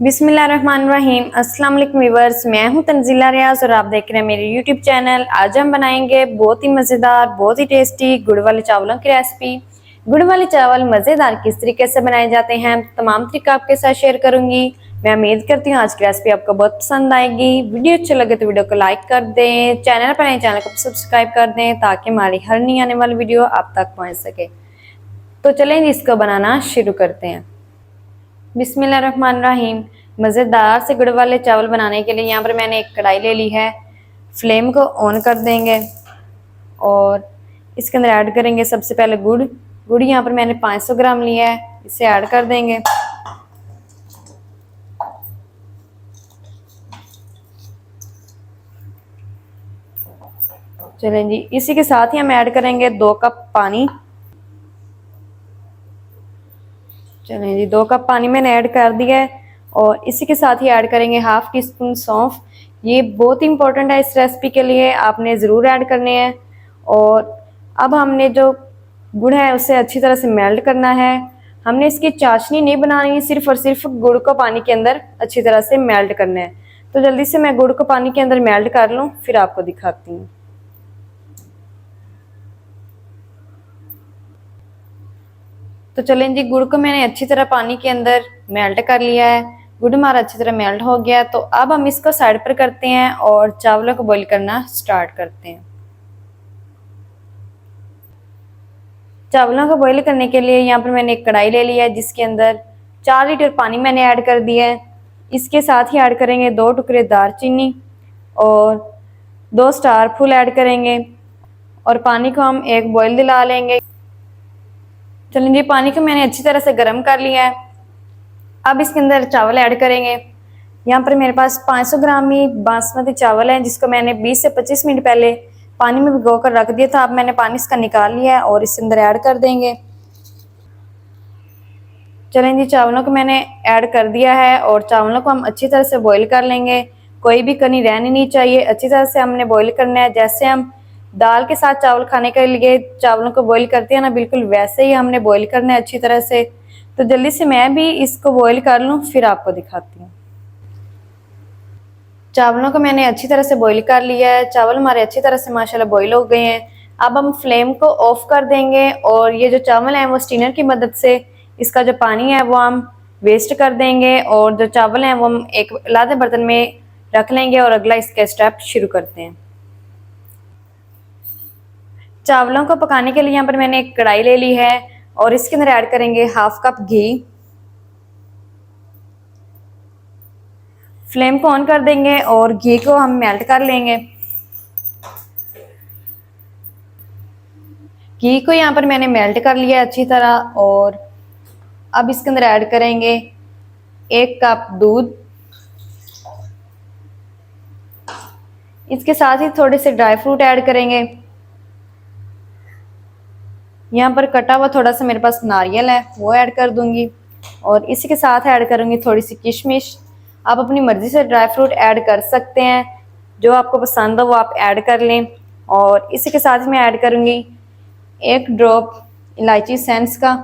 बिस्मिल्लाहिर्रहमानिर्रहीम। अस्सलाम वालेकुम व्यूअर्स, मैं हूं तंजीला रियाज और आप देख रहे हैं मेरे यूट्यूब चैनल। आज हम बनाएंगे बहुत ही मज़ेदार, बहुत ही टेस्टी गुड़ वाले चावलों की रेसिपी। गुड़ वाले चावल मज़ेदार किस तरीके से बनाए जाते हैं, तमाम तरीका आपके साथ शेयर करूंगी। मैं उम्मीद करती हूँ आज की रेसिपी आपको बहुत पसंद आएगी। वीडियो अच्छी लगे तो वीडियो को लाइक कर दें, चैनल पर नए चैनल को सब्सक्राइब कर दें ताकि हमारी हर नई आने वाली वीडियो आप तक पहुँच सके। तो चलें इसको बनाना शुरू करते हैं। बिस्मिल्लाहिर्रहमानिर्रहीम। मज़ेदार से गुड़ वाले चावल बनाने के लिए यहाँ पर मैंने एक कढ़ाई ले ली है। फ्लेम को ऑन कर देंगे और इसके अंदर ऐड करेंगे सबसे पहले गुड़। गुड़ यहाँ पर मैंने 500 ग्राम लिया है, इसे ऐड कर देंगे। चलें जी, इसी के साथ ही हम ऐड करेंगे 2 कप पानी। चलें जी, 2 कप पानी मैंने ऐड कर दिया है और इसी के साथ ही ऐड करेंगे हाफ टी स्पून सौंफ। ये बहुत इंपॉर्टेंट है इस रेसिपी के लिए, आपने ज़रूर ऐड करने हैं। और अब हमने जो गुड़ है उसे अच्छी तरह से मेल्ट करना है। हमने इसकी चाशनी नहीं बनानी है, सिर्फ और सिर्फ गुड़ को पानी के अंदर अच्छी तरह से मेल्ट करना है। तो जल्दी से मैं गुड़ को पानी के अंदर मेल्ट कर लूँ, फिर आपको दिखाती हूँ। तो चलें जी, गुड़ को मैंने अच्छी तरह पानी के अंदर मेल्ट कर लिया है। गुड़ हमारा अच्छी तरह मेल्ट हो गया, तो अब हम इसको साइड पर करते हैं और चावलों को बॉईल करना स्टार्ट करते हैं। चावलों को बॉईल करने के लिए यहाँ पर मैंने एक कढ़ाई ले लिया है जिसके अंदर 4 लीटर पानी मैंने ऐड कर दिया है। इसके साथ ही ऐड करेंगे 2 टुकड़े दालचीनी और 2 स्टार फूल ऐड करेंगे और पानी को हम एक बॉईल दिला लेंगे। चलें जी, पानी को मैंने अच्छी तरह से गर्म कर लिया है। अब इसके अंदर चावल ऐड करेंगे। यहाँ पर मेरे पास 500 ग्राम ही बासमती चावल है जिसको मैंने 20 से 25 मिनट पहले पानी में भिगो कर रख दिया था। अब मैंने पानी इसका निकाल लिया है और इसके अंदर ऐड कर देंगे। चलें जी, चावलों को मैंने ऐड कर दिया है और चावलों को हम अच्छी तरह से बॉईल कर लेंगे। कोई भी कनी रहनी नहीं चाहिए, अच्छी तरह से हमने बॉईल करना है। जैसे हम दाल के साथ चावल खाने के लिए चावलों को बॉईल करते हैं ना, बिल्कुल वैसे ही हमने बॉईल करना है अच्छी तरह से। तो जल्दी से मैं भी इसको बॉईल कर लूँ, फिर आपको दिखाती हूँ। चावलों को मैंने अच्छी तरह से बॉईल कर लिया है। चावल हमारे अच्छी तरह से माशाल्लाह बॉईल हो गए हैं। अब हम फ्लेम को ऑफ कर देंगे और ये जो चावल हैं वो स्टीनर की मदद से इसका जो पानी है वो हम वेस्ट कर देंगे और जो चावल हैं वो हम एक अलग बर्तन में रख लेंगे और अगला इसका स्टेप शुरू करते हैं। चावलों को पकाने के लिए यहाँ पर मैंने एक कढ़ाई ले ली है और इसके अंदर ऐड करेंगे हाफ कप घी। फ्लेम को ऑन कर देंगे और घी को हम मेल्ट कर लेंगे। घी को यहाँ पर मैंने मेल्ट कर लिया अच्छी तरह और अब इसके अंदर ऐड करेंगे 1 कप दूध। इसके साथ ही थोड़े से ड्राई फ्रूट ऐड करेंगे। यहाँ पर कटा हुआ थोड़ा सा मेरे पास नारियल है वो ऐड कर दूंगी और इसी के साथ ऐड करूंगी थोड़ी सी किशमिश। आप अपनी मर्जी से ड्राई फ्रूट ऐड कर सकते हैं, जो आपको पसंद हो वो आप ऐड कर लें। और इसी के साथ मैं ऐड करूंगी 1 ड्रॉप इलायची सेंस का,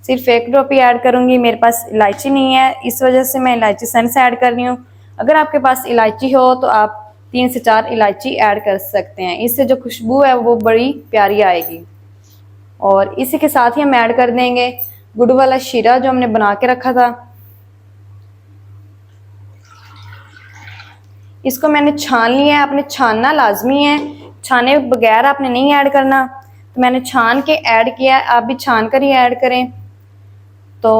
सिर्फ 1 ड्रॉप ही ऐड करूंगी। मेरे पास इलायची नहीं है, इस वजह से मैं इलायची सेंस ऐड कर रही हूँ। अगर आपके पास इलायची हो तो आप 3 से 4 इलायची ऐड कर सकते हैं, इससे जो खुशबू है वो बड़ी प्यारी आएगी। और इसी के साथ ही हम ऐड कर देंगे गुड़ वाला शीरा जो हमने बना के रखा था। इसको मैंने छान लिया है, आपने छानना लाजमी है, छाने बगैर आपने नहीं ऐड करना। तो मैंने छान के ऐड किया है, आप भी छान कर ही ऐड करें। तो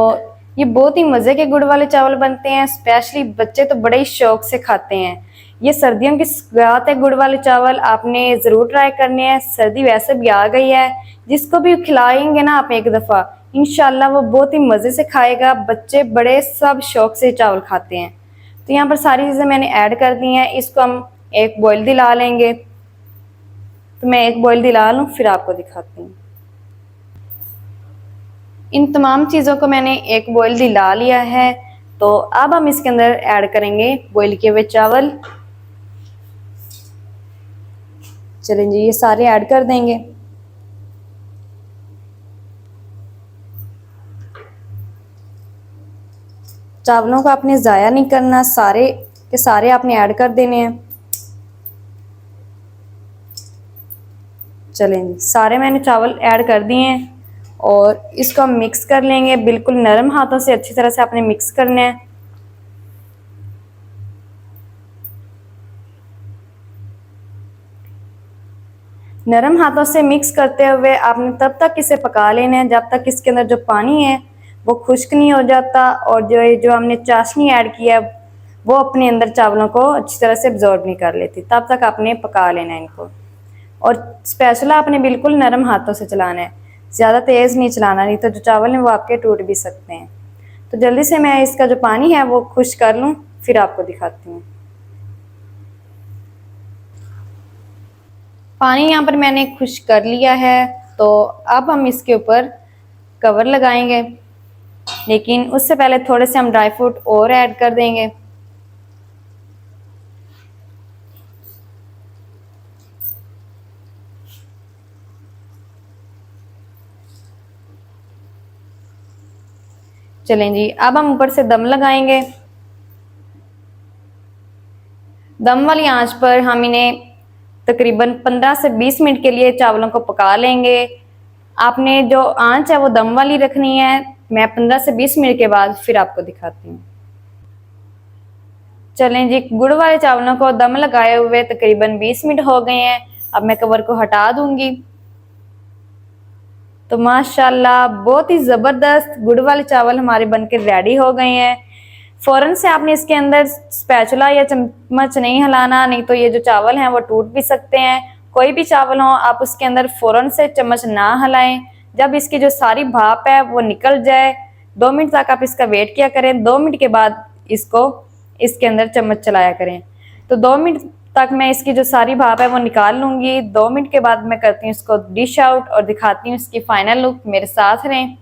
ये बहुत ही मज़े के गुड़ वाले चावल बनते हैं, स्पेशली बच्चे तो बड़े ही शौक से खाते हैं। ये सर्दियों की सौगात है गुड़ वाले चावल, आपने ज़रूर ट्राई करने हैं। सर्दी वैसे भी आ गई है, जिसको भी खिलाएंगे ना आप एक दफ़ा, इंशाल्लाह वो बहुत ही मज़े से खाएगा। बच्चे बड़े सब शौक से चावल खाते हैं। तो यहाँ पर सारी चीज़ें मैंने ऐड कर दी हैं, इसको हम एक बॉईल दिला लेंगे। तो मैं एक बॉईल दिला लूँ फिर आपको दिखाती हूँ। इन तमाम चीज़ों को मैंने एक बॉईल दिला लिया है। तो अब हम इसके अंदर ऐड करेंगे बॉईल किए हुए चावल। चलें जी, ये सारे ऐड कर देंगे। चावलों को आपने ज़ाया नहीं करना, सारे के सारे आपने ऐड कर देने हैं। चलें जी, सारे मैंने चावल ऐड कर दिए हैं और इसको हम मिक्स कर लेंगे। बिल्कुल नरम हाथों से अच्छी तरह से आपने मिक्स करना है। नरम हाथों से मिक्स करते हुए आपने तब तक इसे पका लेना है जब तक इसके अंदर जो पानी है वो खुश्क नहीं हो जाता और जो हमने चाशनी ऐड किया है वो अपने अंदर चावलों को अच्छी तरह से अब्जॉर्ब नहीं कर लेती। तब तक आपने पका लेना है इनको। और स्पैचुला आपने बिल्कुल नरम हाथों से चलाना है, ज़्यादा तेज़ नहीं चलाना, नहीं तो जो चावल हैं वो आपके टूट भी सकते हैं। तो जल्दी से मैं इसका जो पानी है वो खुश्क कर लूँ, फिर आपको दिखाती हूँ। पानी यहाँ पर मैंने खुश्क कर लिया है, तो अब हम इसके ऊपर कवर लगाएंगे, लेकिन उससे पहले थोड़े से हम ड्राई फ्रूट और ऐड कर देंगे। चलें जी, अब हम ऊपर से दम लगाएंगे। दम वाली आंच पर हम इन्हें तकरीबन 15 से 20 मिनट के लिए चावलों को पका लेंगे। आपने जो आंच है वो दम वाली रखनी है। मैं 15 से 20 मिनट के बाद फिर आपको दिखाती हूँ। चलें जी, गुड़ वाले चावलों को दम लगाए हुए तकरीबन 20 मिनट हो गए हैं। अब मैं कवर को हटा दूंगी। तो माशाल्लाह बहुत ही ज़बरदस्त गुड़ वाले चावल हमारे बनके रेडी हो गए हैं। फ़ौरन से आपने इसके अंदर स्पैचुला या चम्मच नहीं हिलाना, नहीं तो ये जो चावल हैं वो टूट भी सकते हैं। कोई भी चावल हो आप उसके अंदर फ़ौरन से चम्मच ना हिलाएं। जब इसकी जो सारी भाप है वो निकल जाए 2 मिनट तक आप इसका वेट किया करें। 2 मिनट के बाद इसको इसके अंदर चम्मच चलाया करें। तो 2 मिनट तक मैं इसकी जो सारी भाप है वो निकाल लूँगी। 2 मिनट के बाद मैं करती हूँ इसको डिश आउट और दिखाती हूँ इसकी फाइनल लुक। मेरे साथ रहें।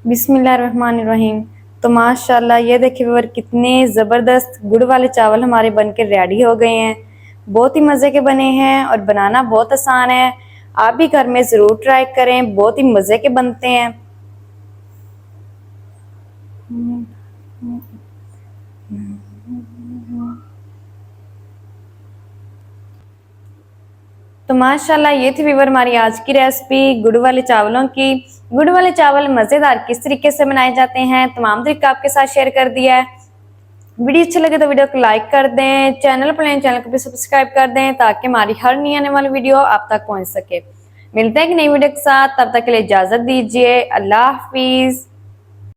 बिस्मिल्लाहिर्रहमानिर्रहीम। तो माशाल्लाह ये देखिए व्यूअर, कितने ज़बरदस्त गुड़ वाले चावल हमारे बनके रेडी हो गए हैं। बहुत ही मज़े के बने हैं और बनाना बहुत आसान है। आप भी घर में ज़रूर ट्राई करें, बहुत ही मज़े के बनते हैं। तो माशाल्लाह ये थी व्यूअर हमारी आज की रेसिपी गुड़ वाले चावलों की। गुड़ वाले चावल मज़ेदार किस तरीके से बनाए जाते हैं तमाम तरीका आपके साथ शेयर कर दिया है। वीडियो अच्छी लगे तो वीडियो को लाइक कर दें, चैनल पर नए चैनल को भी सब्सक्राइब कर दें ताकि हमारी हर नई आने वाली वीडियो आप तक पहुंच सके। मिलते हैं कि नई वीडियो के साथ, तब तक के लिए इजाज़त दीजिए। अल्लाह हाफिज़।